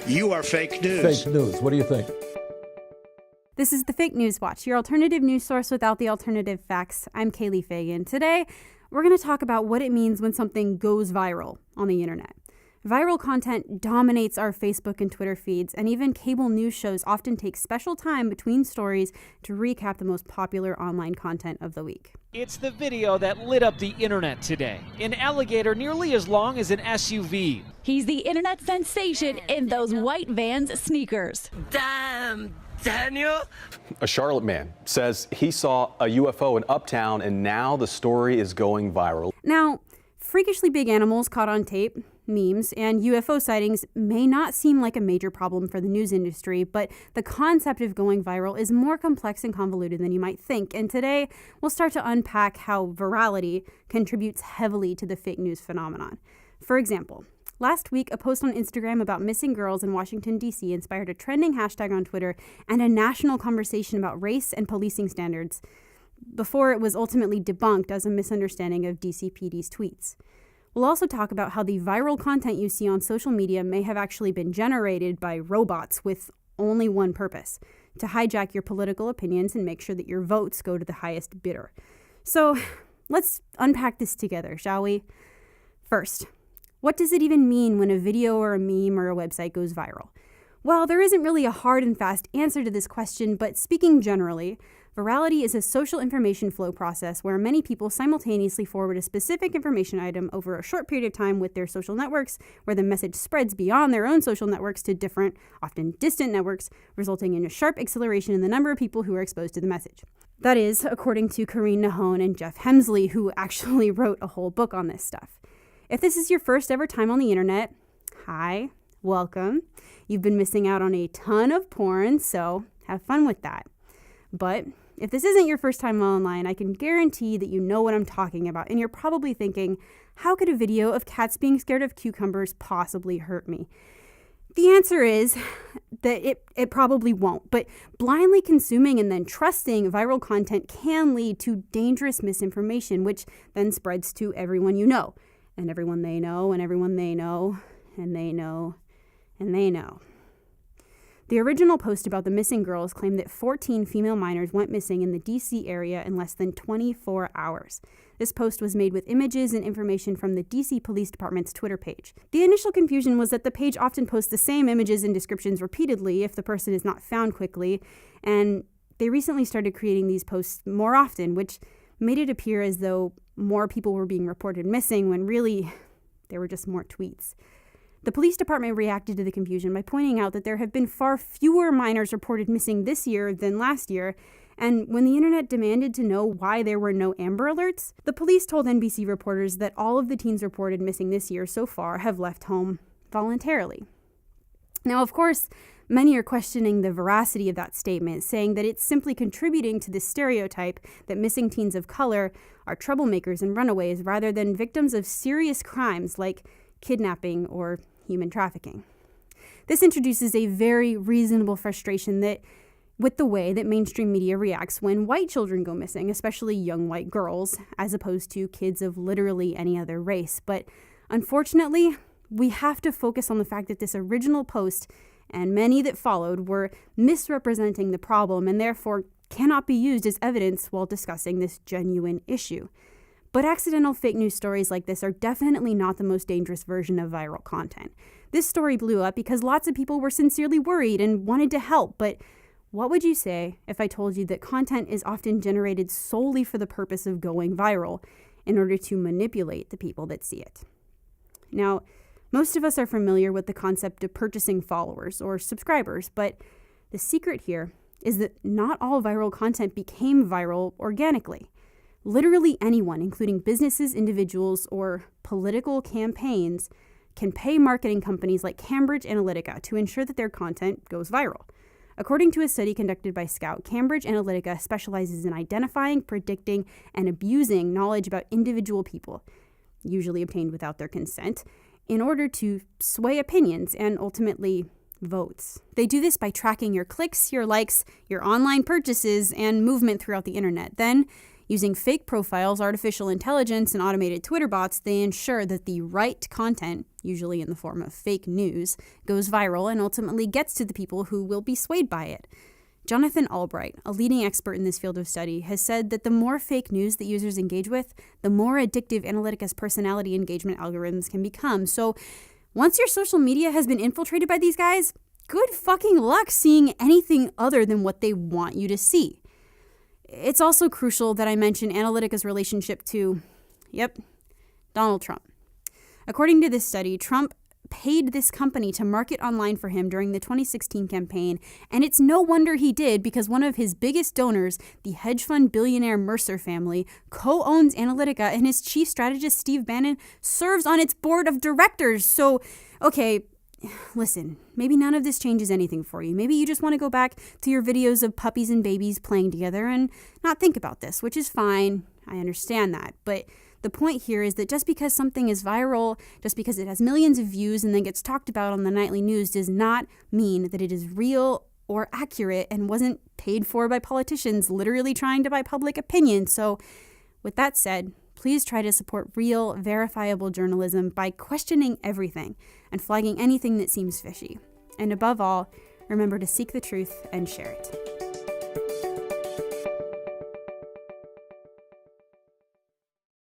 You are fake news. Fake news. What do you think? This is the Fake News Watch, your alternative news source without the alternative facts. I'm Kaylee Fagan. Today, we're going to talk about what it means when something goes viral on the internet. Viral content dominates our Facebook and Twitter feeds, and even cable news shows often take special time between stories to recap the most popular online content of the week. It's the video that lit up the internet today. An alligator nearly as long as an SUV. He's the internet sensation in those white Vans sneakers. Damn, Daniel. A Charlotte man says he saw a UFO in Uptown, and now the story is going viral. Now, freakishly big animals caught on tape, memes, and UFO sightings may not seem like a major problem for the news industry, but the concept of going viral is more complex and convoluted than you might think. And today, we'll start to unpack how virality contributes heavily to the fake news phenomenon. For example, last week, a post on Instagram about missing girls in Washington, D.C. inspired a trending hashtag on Twitter and a national conversation about race and policing standards before it was ultimately debunked as a misunderstanding of DCPD's tweets. We'll also talk about how the viral content you see on social media may have actually been generated by robots with only one purpose: to hijack your political opinions and make sure that your votes go to the highest bidder. So let's unpack this together, shall we? First, what does it even mean when a video or a meme or a website goes viral? Well, there isn't really a hard and fast answer to this question, but speaking generally, virality is a social information flow process where many people simultaneously forward a specific information item over a short period of time with their social networks, where the message spreads beyond their own social networks to different, often distant networks, resulting in a sharp acceleration in the number of people who are exposed to the message. That is, according to Karine, Nahon, and Jeff Hemsley, who actually wrote a whole book on this stuff. If this is your first ever time on the internet, hi, welcome. You've been missing out on a ton of porn, so have fun with that. But if this isn't your first time online, I can guarantee that you know what I'm talking about, and you're probably thinking, how could a video of cats being scared of cucumbers possibly hurt me? The answer is that it probably won't, but blindly consuming and then trusting viral content can lead to dangerous misinformation, which then spreads to everyone you know, and everyone they know, and everyone they know, and they know, and they know. The original post about the missing girls claimed that 14 female minors went missing in the D.C. area in less than 24 hours. This post was made with images and information from the D.C. Police Department's Twitter page. The initial confusion was that the page often posts the same images and descriptions repeatedly if the person is not found quickly, and they recently started creating these posts more often, which made it appear as though more people were being reported missing when really there were just more tweets. The police department reacted to the confusion by pointing out that there have been far fewer minors reported missing this year than last year, and when the internet demanded to know why there were no Amber Alerts, the police told NBC reporters that all of the teens reported missing this year so far have left home voluntarily. Now, of course, many are questioning the veracity of that statement, saying that it's simply contributing to the stereotype that missing teens of color are troublemakers and runaways rather than victims of serious crimes like kidnapping or human trafficking. This introduces a very reasonable frustration with the way that mainstream media reacts when white children go missing, especially young white girls, as opposed to kids of literally any other race. But unfortunately, we have to focus on the fact that this original post and many that followed were misrepresenting the problem and therefore cannot be used as evidence while discussing this genuine issue. But accidental fake news stories like this are definitely not the most dangerous version of viral content. This story blew up because lots of people were sincerely worried and wanted to help, but what would you say if I told you that content is often generated solely for the purpose of going viral in order to manipulate the people that see it? Now, most of us are familiar with the concept of purchasing followers or subscribers, but the secret here is that not all viral content became viral organically. Literally anyone, including businesses, individuals, or political campaigns, can pay marketing companies like Cambridge Analytica to ensure that their content goes viral. According to a study conducted by Scout, Cambridge Analytica specializes in identifying, predicting, and abusing knowledge about individual people, usually obtained without their consent, in order to sway opinions and ultimately votes. They do this by tracking your clicks, your likes, your online purchases, and movement throughout the internet. Then, Using fake profiles, artificial intelligence, and automated Twitter bots, they ensure that the right content, usually in the form of fake news, goes viral and ultimately gets to the people who will be swayed by it. Jonathan Albright, a leading expert in this field of study, has said that the more fake news that users engage with, the more addictive Analytica's personality engagement algorithms can become. So once your social media has been infiltrated by these guys, good fucking luck seeing anything other than what they want you to see. It's also crucial that I mention Analytica's relationship to, Donald Trump. According to this study, Trump paid this company to market online for him during the 2016 campaign, and it's no wonder he did because one of his biggest donors, the hedge fund billionaire Mercer family, co-owns Analytica, and his chief strategist Steve Bannon serves on its board of directors. So, okay, listen, maybe none of this changes anything for you. Maybe you just want to go back to your videos of puppies and babies playing together and not think about this, which is fine. I understand that, but the point here is that just because something is viral, just because it has millions of views and then gets talked about on the nightly news does not mean that it is real or accurate and wasn't paid for by politicians literally trying to buy public opinion. So with that said, please try to support real, verifiable journalism by questioning everything and flagging anything that seems fishy. And above all, remember to seek the truth and share it.